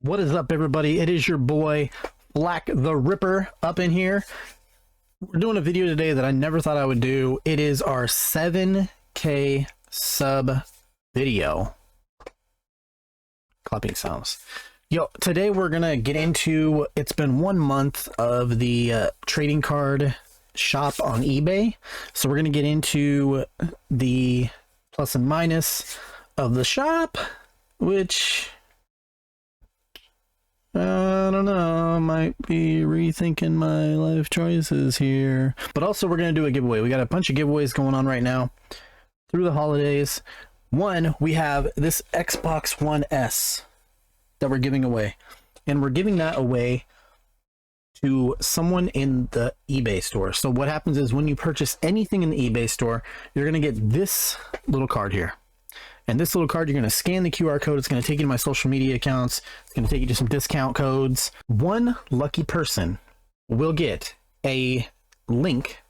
What is up, everybody? It is your boy Black the Ripper up in here. We're doing a video today that I never thought I would do. It is our 7K sub video. Clapping sounds. Yo, today we're gonna get into, it's been 1 month of the trading card shop on eBay. So we're gonna get into the plus and minus of the shop, which I don't know, I might be rethinking my life choices here. But also we're going to do a giveaway. We got a bunch of giveaways going on right now through the holidays. One, we have this Xbox One S that we're giving away. And we're giving that away to someone in the eBay store. So what happens is when you purchase anything in the eBay store, you're going to get this little card here. And this little card, you're going to scan the QR code. It's going to take you to my social media accounts. It's going to take you to some discount codes. One lucky person will get a link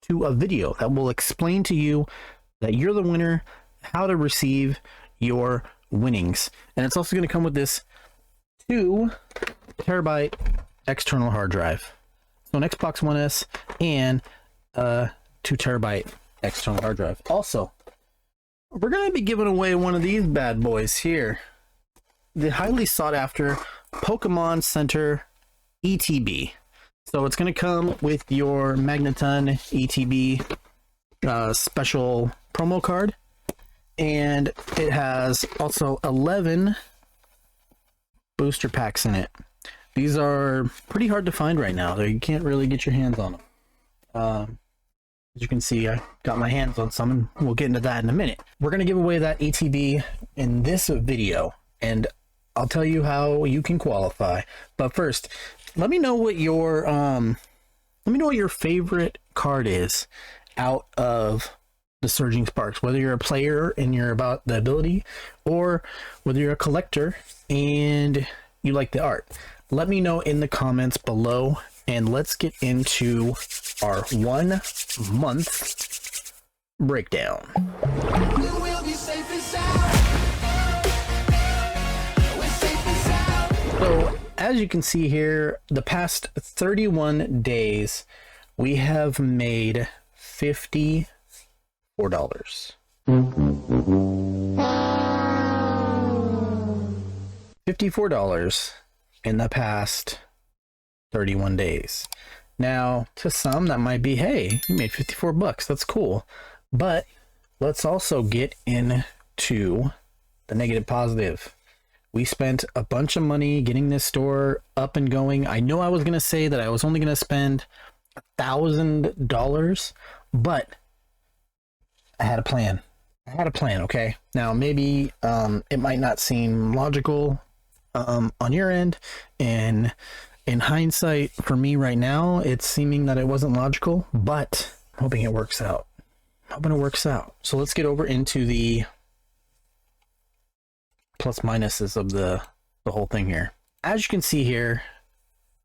to a video that will explain to you that you're the winner, how to receive your winnings. And it's also going to come with this 2 terabyte external hard drive. So an Xbox One S and a 2 terabyte external hard drive. Also, we're going to be giving away one of these bad boys here. The highly sought after Pokemon Center ETB. So it's going to come with your Magneton ETB special promo card. And it has also 11 booster packs in it. These are pretty hard to find right now. You can't really get your hands on them. As you can see, I got my hands on some, and we'll get into that in a minute. We're going to give away that ETB in this video, and I'll tell you how you can qualify. But first, let me know what your favorite card is out of the Surging Sparks, whether you're a player and you're about the ability, or whether you're a collector and you like the art. Let me know in the comments below. And let's get into our 1 month breakdown. So as you can see here, the past 31 days, we have made $54. $54 in the past 31 days. Now, to some that might be, hey, you made 54 bucks. That's cool. But let's also get into the negative positive. We spent a bunch of money getting this store up and going. I know I was going to say that I was only going to spend $1,000, but I had a plan. Okay? Now, maybe it might not seem logical on your end, and in hindsight, for me right now, it's seeming that it wasn't logical, but I'm hoping it works out. So let's get over into the plus minuses of the whole thing here. As you can see here,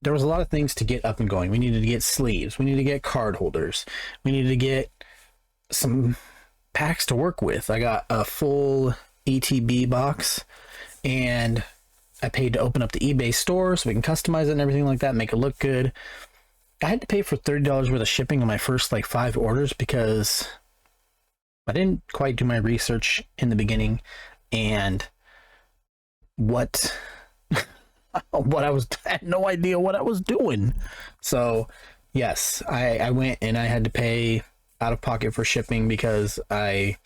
there was a lot of things to get up and going. We needed to get sleeves. We needed to get card holders. We needed to get some packs to work with. I got a full ETB box, and I paid to open up the eBay store so we can customize it and everything like that, make it look good. I had to pay for $30 worth of shipping on my first like 5 orders because I didn't quite do my research in the beginning, and I had no idea what I was doing. So yes, I went and I had to pay out of pocket for shipping because I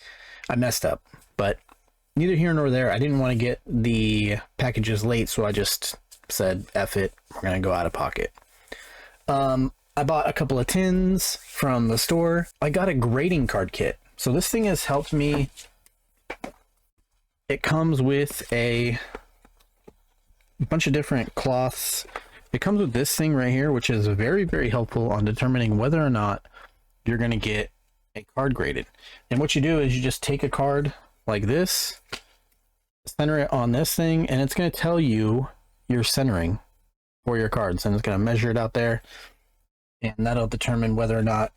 messed up. But neither here nor there. I didn't want to get the packages late, so I just said, F it, we're going to go out of pocket. I bought a couple of tins from the store. I got a grading card kit. So this thing has helped me. It comes with a bunch of different cloths. It comes with this thing right here, which is very, very helpful on determining whether or not you're going to get a card graded. And what you do is you just take a card like this, center it on this thing, and it's going to tell you your centering for your cards, and it's going to measure it out there, and that'll determine whether or not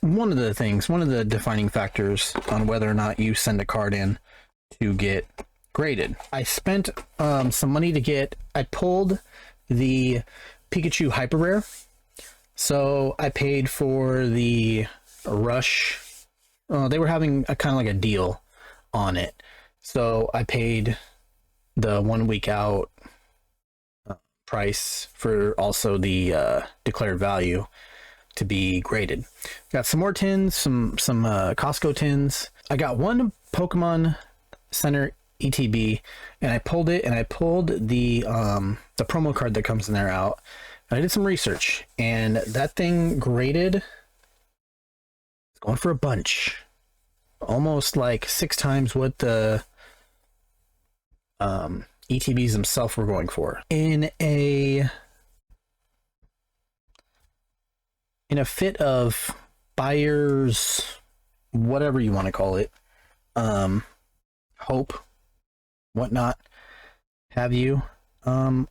one of the defining factors on whether or not you send a card in to get graded. I spent some money to get, I pulled the Pikachu Hyper Rare. So I paid for the Rush. They were having a kind of like a deal on it. So I paid the 1 week out price for also the declared value to be graded. Got some more tins, some Costco tins. I got one Pokemon Center ETB, and I pulled it, and I pulled the promo card that comes in there out. And I did some research, and that thing graded. It's going for a bunch, almost like 6 times what the ETBs themselves were going for. In a fit of buyer's, whatever you want to call it, hope, whatnot, have you, I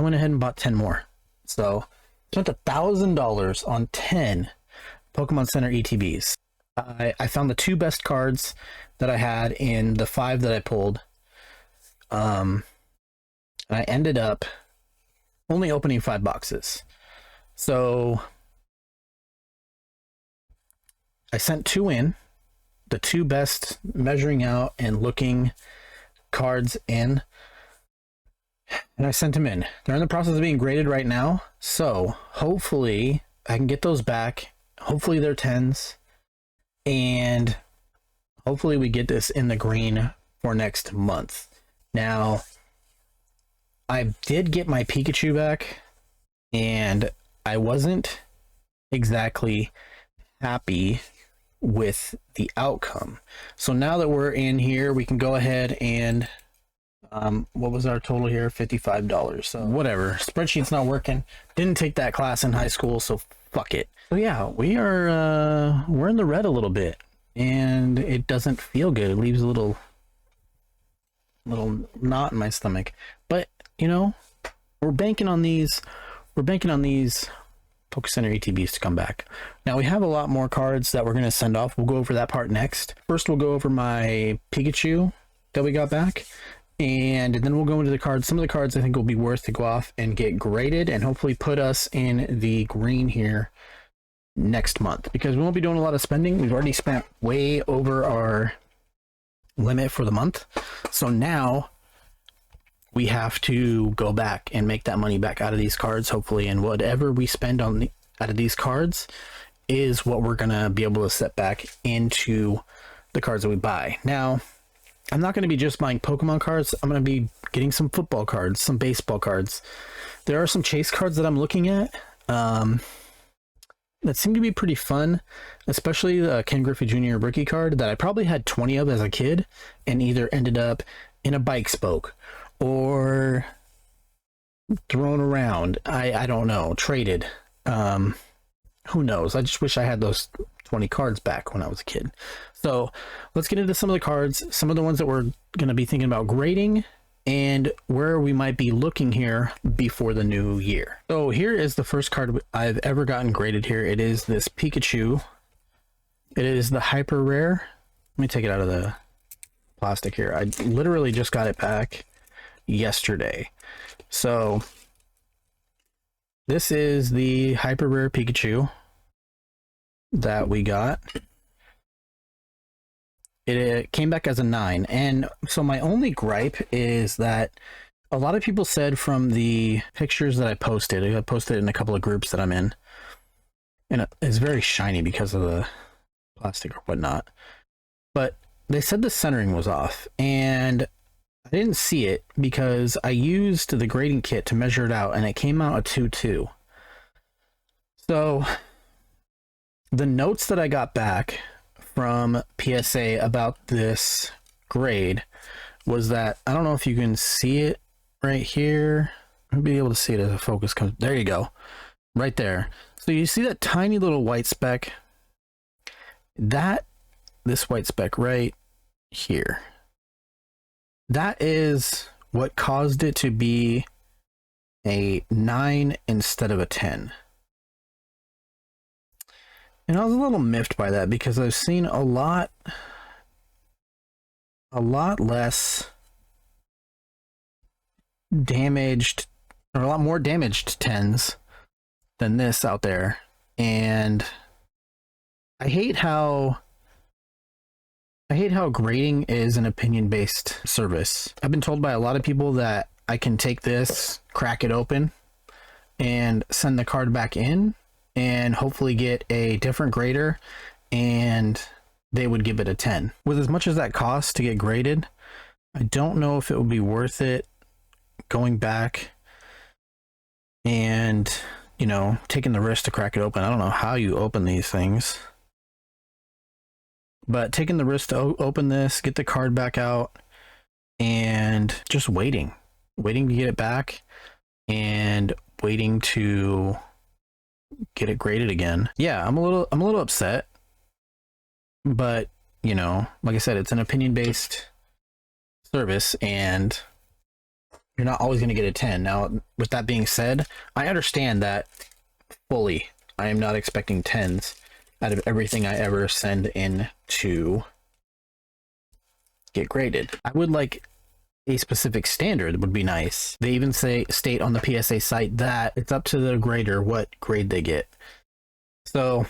went ahead and bought 10 more. So spent $1,000 on 10 Pokemon Center ETBs. I found the 2 best cards that I had in the 5 that I pulled. I ended up only opening 5 boxes. So I sent 2 in, the 2 best measuring out and looking cards in, and I sent them in. They're in the process of being graded right now, so hopefully I can get those back. Hopefully they're 10s, and hopefully we get this in the green for next month. Now, I did get my Pikachu back, and I wasn't exactly happy with the outcome. So now that we're in here, we can go ahead and what was our total here? $55. So whatever, spreadsheet's not working. Didn't take that class in high school, so fuck it. So yeah, we're in the red a little bit, and it doesn't feel good. It leaves a little knot in my stomach, but you know, we're banking on these Poke Center ETBs to come back. Now we have a lot more cards that we're going to send off. We'll go over that part next. First, we'll go over my Pikachu that we got back, and then we'll go into the cards. Some of the cards I think will be worth to go off and get graded and hopefully put us in the green here next month, because we won't be doing a lot of spending. We've already spent way over our limit for the month. So now we have to go back and make that money back out of these cards, hopefully, and whatever we spend out of these cards is what we're gonna be able to set back into the cards that we buy. Now, I'm not going to be just buying Pokemon cards. I'm going to be getting some football cards, some baseball cards. There are some chase cards that I'm looking at that seem to be pretty fun, especially the Ken Griffey Jr. rookie card that I probably had 20 of as a kid and either ended up in a bike spoke or thrown around. I don't know, traded. Who knows? I just wish I had those 20 cards back when I was a kid. So let's get into some of the cards, some of the ones that we're going to be thinking about grading, and where we might be looking here before the new year. So here is the first card I've ever gotten graded here. It is this Pikachu. It is the Hyper Rare. Let me take it out of the plastic here. I literally just got it back yesterday. So this is the Hyper Rare Pikachu that we got. It came back as a 9, and so my only gripe is that a lot of people said from the pictures that I posted in a couple of groups that I'm in, and it's very shiny because of the plastic or whatnot, but they said the centering was off, and I didn't see it because I used the grading kit to measure it out, and it came out a 2.2. So the notes that I got back from PSA about this grade was that, I don't know if you can see it right here. I'll be able to see it as the focus comes. There you go. Right there. So you see that tiny little white speck? This white speck right here. That is what caused it to be a 9 instead of a 10. And I was a little miffed by that because I've seen a lot less damaged, or a lot more damaged 10s than this out there. And I hate how grading is an opinion-based service. I've been told by a lot of people that I can take this, crack it open, and send the card back in and hopefully get a different grader, and they would give it a 10. With as much as that costs to get graded, I don't know if it would be worth it going back and, you know, taking the risk to crack it open. I don't know how you open these things, but taking the risk to open this, get the card back out, and just waiting to get it back and waiting to get it graded again. Yeah, I'm a little upset, but you know, like I said, it's an opinion-based service and you're not always going to get a 10. Now, with that being said, I understand that fully. I am not expecting 10s out of everything I ever send in to get graded. I would like a specific standard, would be nice. They even state on the PSA site that it's up to the grader what grade they get. So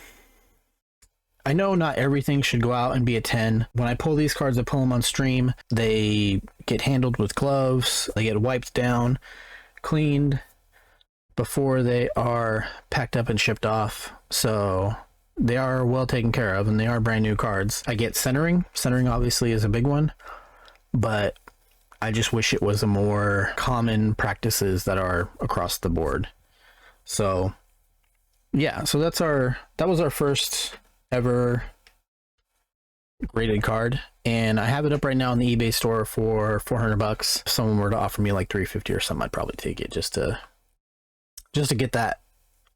I know not everything should go out and be a 10. When I pull these cards, I pull them on stream. They get handled with gloves. They get wiped down, cleaned before they are packed up and shipped off. So they are well taken care of, and they are brand new cards. I get centering. Centering obviously is a big one, but I just wish it was a more common practices that are across the board. So yeah, so that was our first ever graded card, and I have it up right now in the eBay store for $400. If someone were to offer me like $350 or something, I'd probably take it just to get that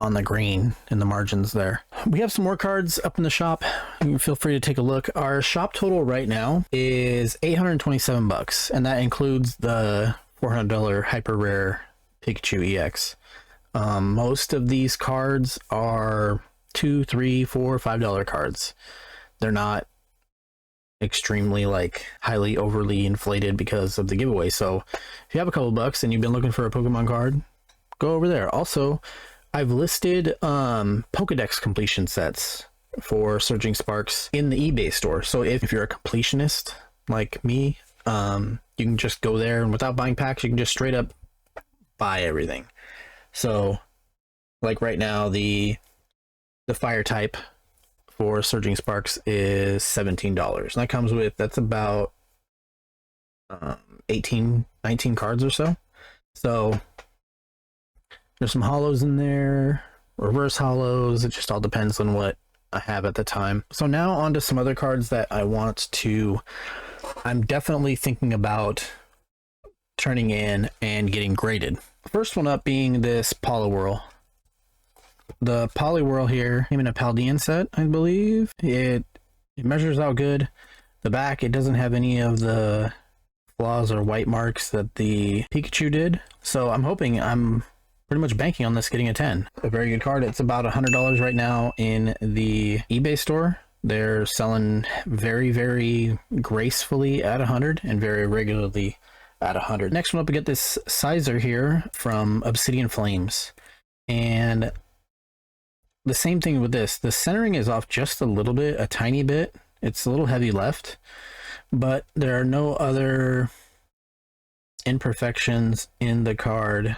on the green in the margins there. We have some more cards up in the shop. You can feel free to take a look. Our shop total right now is $827, and that includes the $400 hyper rare Pikachu EX. Most of these cards are $2, $3, $4, $5 cards. They're not extremely like highly overly inflated because of the giveaway. So if you have a couple bucks and you've been looking for a Pokemon card, go over there. Also, I've listed Pokedex completion sets for Surging Sparks in the eBay store. So if you're a completionist like me, you can just go there, and without buying packs, you can just straight up buy everything. So like right now, the fire type for Surging Sparks is $17. And that comes with, that's about 18, 19 cards or so. So there's some hollows in there, reverse hollows. It just all depends on what I have at the time. So now on to some other cards that I'm definitely thinking about turning in and getting graded. First one up being this Poliwhirl. The Poliwhirl here came in a Paldean set, I believe. It measures out good. The back, it doesn't have any of the flaws or white marks that the Pikachu did. So I'm pretty much banking on this getting a 10. A very good card. It's about $100 right now in the eBay store. They're selling very, very gracefully at 100 and very regularly at 100. Next one up, we get this Sizer here from Obsidian Flames. And the same thing with this. The centering is off just a little bit, a tiny bit. It's a little heavy left, but there are no other imperfections in the card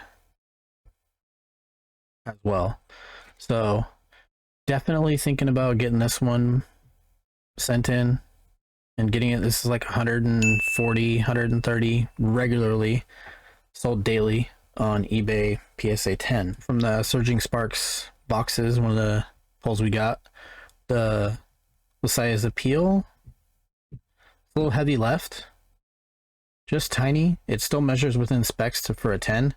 as well. So definitely thinking about getting this one sent in and getting it. This is like 140, 130 regularly, sold daily on eBay PSA 10. From the Surging Sparks boxes, one of the pulls we got, the size appeal, a little heavy left, just tiny. It still measures within specs for a 10,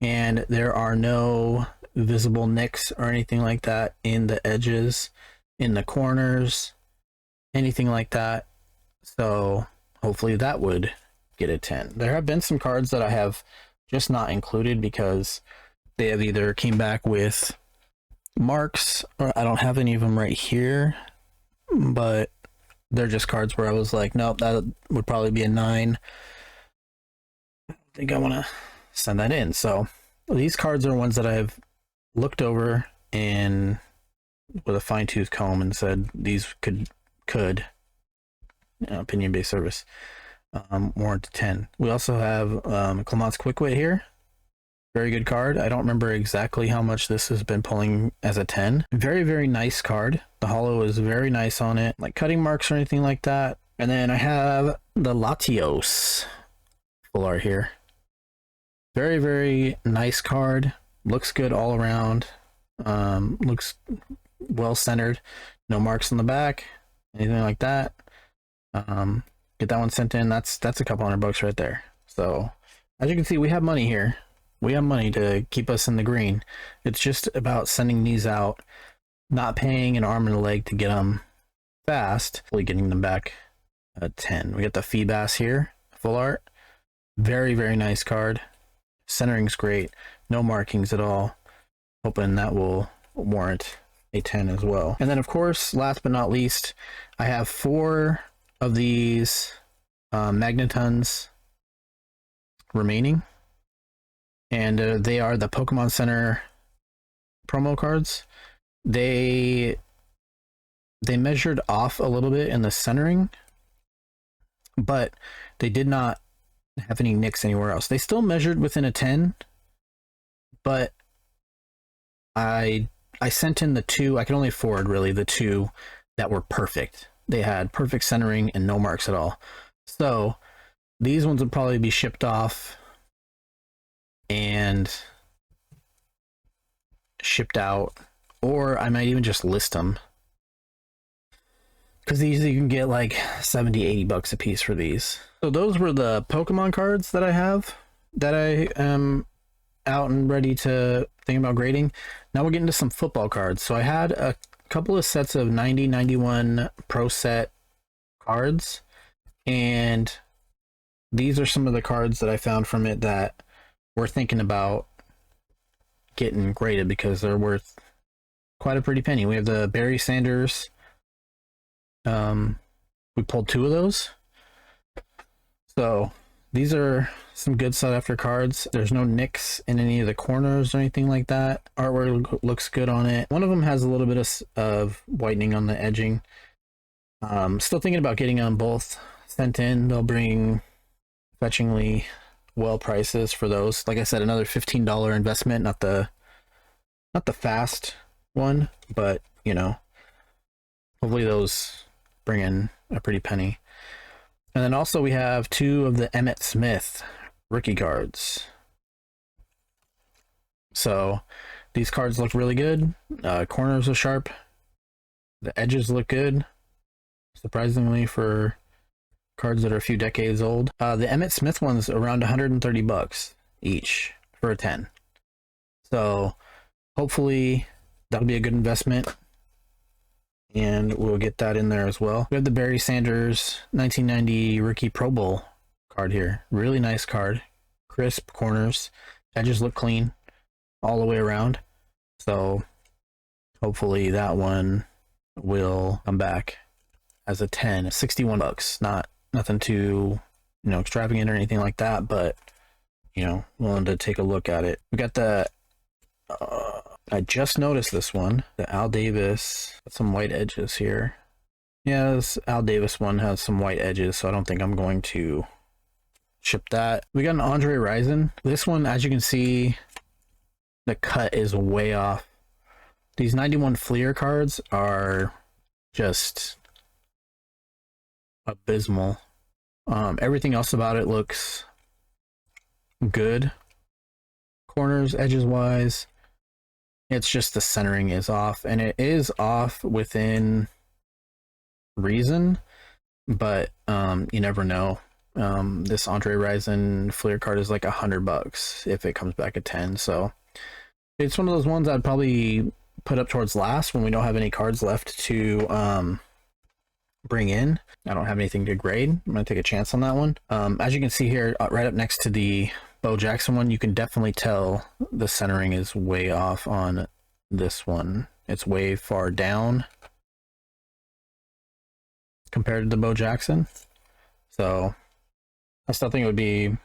and there are no visible nicks or anything like that in the edges, in the corners, anything like that. So hopefully that would get a 10. There have been some cards that I have just not included because they have either came back with marks, or I don't have any of them right here, but they're just cards where I was like, nope, that would probably be a 9. think I want to send that in. So these cards are ones that I've looked over and with a fine-tooth comb and said these could opinion-based service warrant 10. We also have Clement's Quick Wit here. Very good card. I don't remember exactly how much this has been pulling as a 10. Very, very nice card. The holo is very nice on it, like cutting marks or anything like that. And then I have the Latios full art here. Very, very nice card. Looks good all around. Looks well centered. No marks on the back, anything like that. Get that one sent in. That's a couple $100 right there. So as you can see, we have money here. We have money to keep us in the green. It's just about sending these out, not paying an arm and a leg to get them fast, hopefully getting them back at 10. We got the Feebas here, full art. Very, very nice card. Centering's great. No markings at all. Hoping that will warrant a 10 as well. And then, of course, last but not least, I have 4 of these Magnetons remaining. And they are the Pokemon Center promo cards. They measured off a little bit in the centering, but they did not have any nicks anywhere else. They still measured within a 10, but I sent in the 2. I could only afford really the 2 that were perfect. They had perfect centering and no marks at all. So these ones would probably be shipped off and shipped out, or I might even just list them, because these you can get like $70-$80 a piece for these. So those were the Pokemon cards that I have, that I am out and ready to think about grading. Now we're getting to some football cards. So I had a couple of sets of 90-91 Pro Set cards, and these are some of the cards that I found from it that we're thinking about getting graded because they're worth quite a pretty penny. We have the Barry Sanders. We pulled 2 of those. So these are some good sought after cards. There's no nicks in any of the corners or anything like that. Artwork looks good on it. One of them has a little bit of whitening on the edging. Still thinking about getting them both sent in. They'll bring fetchingly well prices for those. Like I said, another $15 investment, not the fast one, but you know, hopefully those bring in a pretty penny. And then also we have 2 of the Emmitt Smith rookie cards. So these cards look really good. Corners are sharp. The edges look good, surprisingly, for cards that are a few decades old. The Emmitt Smith one's around $130 each for a 10. So hopefully that'll be a good investment, and we'll get that in there as well. We have the Barry Sanders 1990 Rookie Pro Bowl card here. Really nice card. Crisp corners. Edges look clean all the way around. So hopefully that one will come back as a 10. $61. Nothing too, extravagant or anything like that, but willing to take a look at it. We got the I just noticed this one, the Al Davis, some white edges here. Yeah, this Al Davis one has some white edges, so I don't think I'm going to ship that. We got an Andre Rison. This one, as you can see, the cut is way off. These 91 Fleer cards are just abysmal. Everything else about it looks good. Corners, edges wise. It's just the centering is off, and it is off within reason, but you never know. This Andre Rison Fleer card is like $100 if it comes back at 10. So it's one of those ones I'd probably put up towards last when we don't have any cards left to bring in. I don't have anything to grade. I'm gonna take a chance on that one. As you can see here, right up next to the Bo Jackson one, you can definitely tell the centering is way off on this one. It's way far down compared to the Bo Jackson. So I still think it would be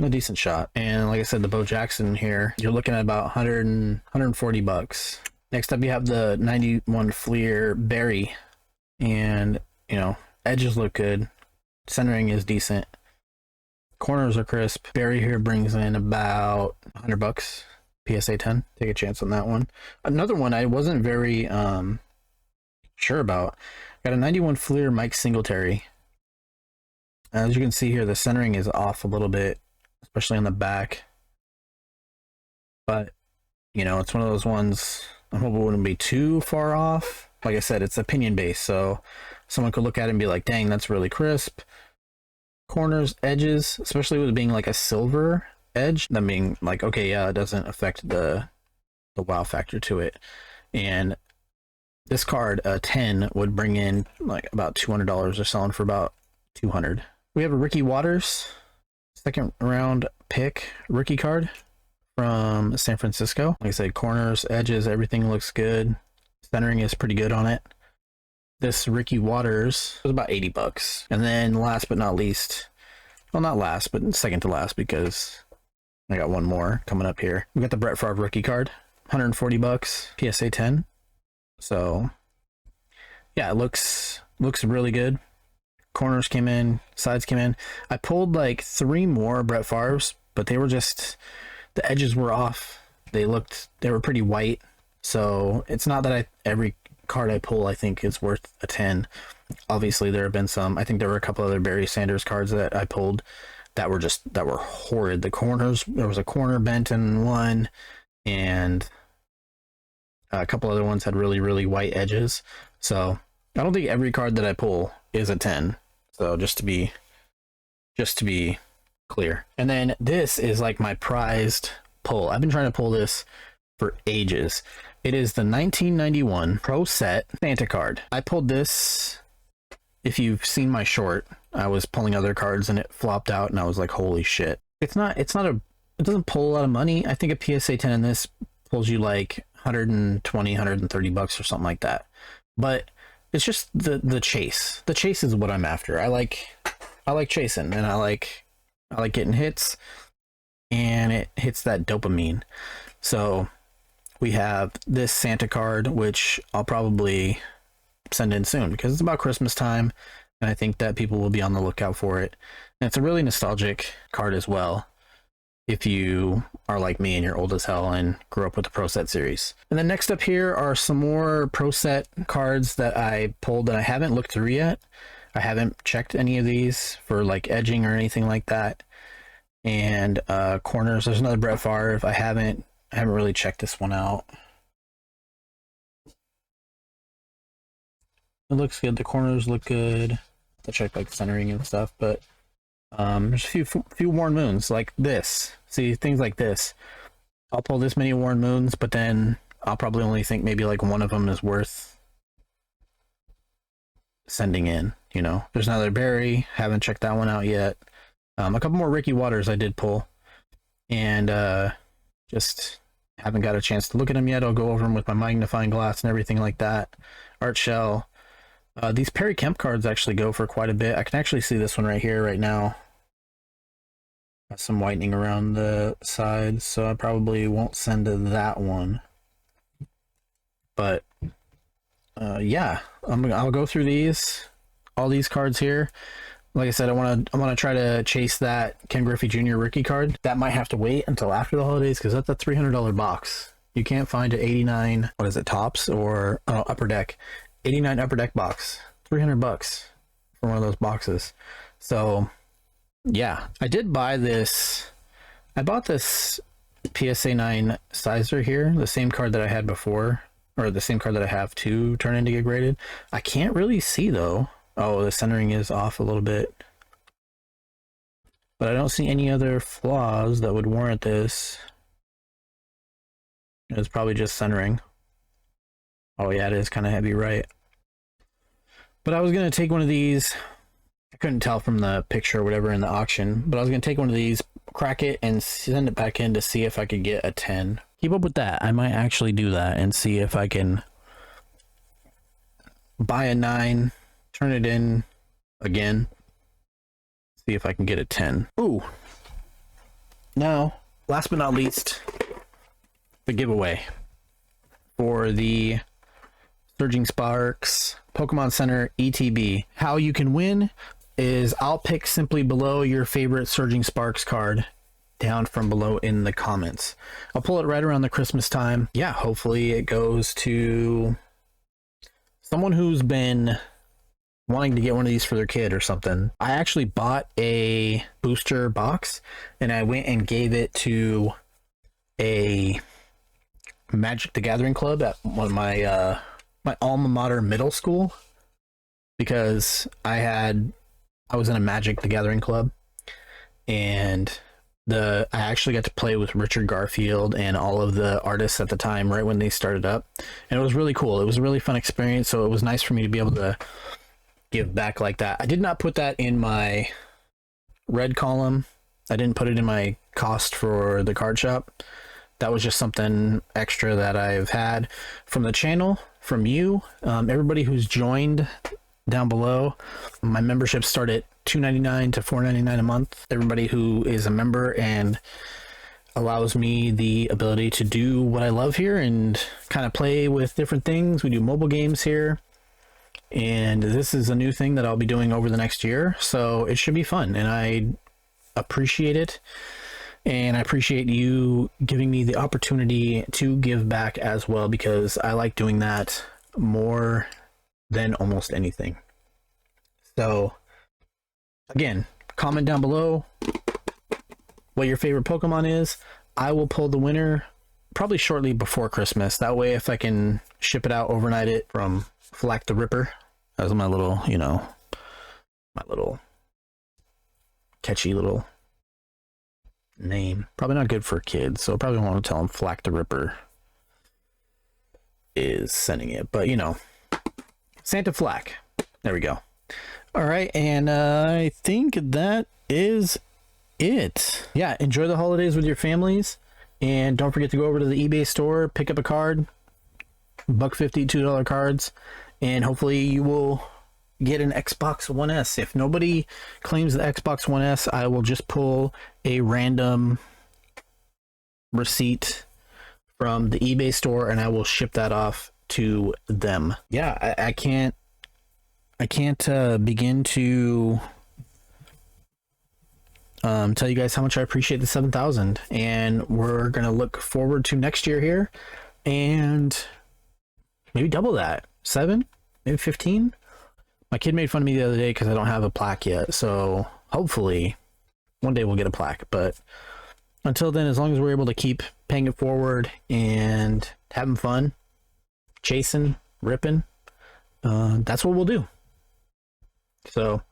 a decent shot. And like I said, the Bo Jackson here, you're looking at about 140 bucks. Next up, you have the 91 Fleer Berry, and you know, edges look good, centering is decent, corners are crisp. Berry here brings in about 100 bucks. PSA 10. Take a chance on that one. Another one I wasn't very sure about. Got a 91 Fleer Mike Singletary. As you can see here, the centering is off a little bit, especially on the back. But, you know, it's one of those ones I hope it wouldn't be too far off. Like I said, it's opinion based, so someone could look at it and be like, dang, that's really crisp. Corners, edges, especially with it being like a silver edge, that being like, okay, yeah, it doesn't affect the wow factor to it. And this card, a 10, would bring in like about $200. They're selling for about $200. We have a Ricky Waters, second round pick rookie card from San Francisco. Like I said, corners, edges, everything looks good. Centering is pretty good on it. This Ricky Waters was about 80 bucks. And then last but not least, well, not last, but second to last, because I got one more coming up here. We got the Brett Favre rookie card, 140 bucks, PSA 10. So yeah, it looks really good. Corners came in, sides came in. I pulled like 3 more Brett Favre's, but they were just, the edges were off. They were pretty white. So it's not that every card I pull I think is worth a 10. Obviously there have been some. I think there were a couple other Barry Sanders cards that I pulled that were horrid. The corners, there was a corner bent in one, and a couple other ones had really white edges. So I don't think every card that I pull is a 10. So just to be clear. And then this is like my prized pull. I've been trying to pull this for ages. It is the 1991 Pro Set Santa card. I pulled this. If you've seen my short, I was pulling other cards and it flopped out and I was like, holy shit. It doesn't pull a lot of money. I think a PSA 10 in this pulls you like 120, 130 bucks or something like that. But it's just the chase. The chase is what I'm after. I like chasing, and I like getting hits, and it hits that dopamine. So we have this Santa card, which I'll probably send in soon because it's about Christmas time, and I think that people will be on the lookout for it. And it's a really nostalgic card as well, if you are like me and you're old as hell and grew up with the Pro Set series. And then next up here are some more Pro Set cards that I pulled that I haven't looked through yet. I haven't checked any of these for like edging or anything like that. And corners, there's another Brett Favre. I haven't really checked this one out. It looks good. The corners look good. I check like centering and stuff, but there's a few worn moons like this. See, things like this. I'll pull this many worn moons, but then I'll probably only think maybe like one of them is worth sending in. You know, there's another Barry. Haven't checked that one out yet. A couple more Ricky Waters I did pull, and just haven't got a chance to look at them yet. I'll go over them with my magnifying glass and everything like that. Art shell. These Perry Kemp cards actually go for quite a bit. I can actually see this one right here right now. Got some whitening around the sides, so I probably won't send to that one. But yeah, I'll go through all these cards here. Like I said, I want to try to chase that Ken Griffey Jr. rookie card. That might have to wait until after the holidays because that's a $300 box. You can't find an 89, what is it, Tops or Upper Deck, 89 Upper Deck box. $300 for one of those boxes. So yeah, I did buy this. I bought this PSA 9 Sizer here, the same card that I had before, or the same card that I have to turn in to get graded. I can't really see though. Oh, the centering is off a little bit. But I don't see any other flaws that would warrant this. It's probably just centering. Oh yeah, it is kind of heavy, right? But I was going to take one of these. I couldn't tell from the picture or whatever in the auction, but I was going to take one of these, crack it, and send it back in to see if I could get a 10. Keep up with that. I might actually do that and see if I can buy a 9, turn it in again, see if I can get a 10. Ooh, Now, last but not least, the giveaway for the Surging Sparks Pokemon Center ETB. How you can win is I'll pick simply below your favorite Surging Sparks card down from below in the comments. I'll pull it right around the Christmas time. Yeah, hopefully it goes to someone who's been wanting to get one of these for their kid or something. I actually bought a booster box and I went and gave it to a Magic the Gathering club at one of my my alma mater middle school, because I was in a Magic the Gathering club, and I actually got to play with Richard Garfield and all of the artists at the time right when they started up, and it was really cool. It was a really fun experience, so it was nice for me to be able to give back like that. I did not put that in my red column. I didn't put it in my cost for the card shop. That was just something extra that I've had from the channel, from you, everybody who's joined down below. My memberships start at $2.99 to $4.99 a month. Everybody who is a member and allows me the ability to do what I love here and kind of play with different things. We do mobile games here, and this is a new thing that I'll be doing over the next year, so it should be fun, and I appreciate it. And I appreciate you giving me the opportunity to give back as well, because I like doing that more than almost anything. So again, comment down below what your favorite Pokemon is. I will pull the winner probably shortly before Christmas. That way, if I can ship it out, overnight it from Flack the Ripper. That was my little, my little catchy little name. Probably not good for kids, so probably want to tell them Flack the Ripper is sending it, but Santa Flack. There we go. All right, and I think that is it. Yeah, enjoy the holidays with your families, and don't forget to go over to the eBay store, pick up a card, $1.50, $2 cards, and hopefully you will get an Xbox One S. If nobody claims the Xbox One S, I will just pull a random receipt from the eBay store and I will ship that off to them. Yeah, I can't begin to tell you guys how much I appreciate the 7,000, and we're gonna look forward to next year here and maybe double that. 7, maybe 15. My kid made fun of me the other day because I don't have a plaque yet, so hopefully one day we'll get a plaque. But until then, as long as we're able to keep paying it forward and having fun, chasing, ripping, that's what we'll do. So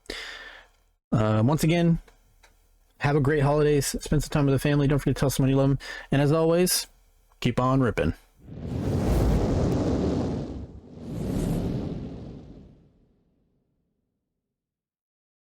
once again, have a great holidays, spend some time with the family, don't forget to tell someone you love them, and as always, keep on ripping.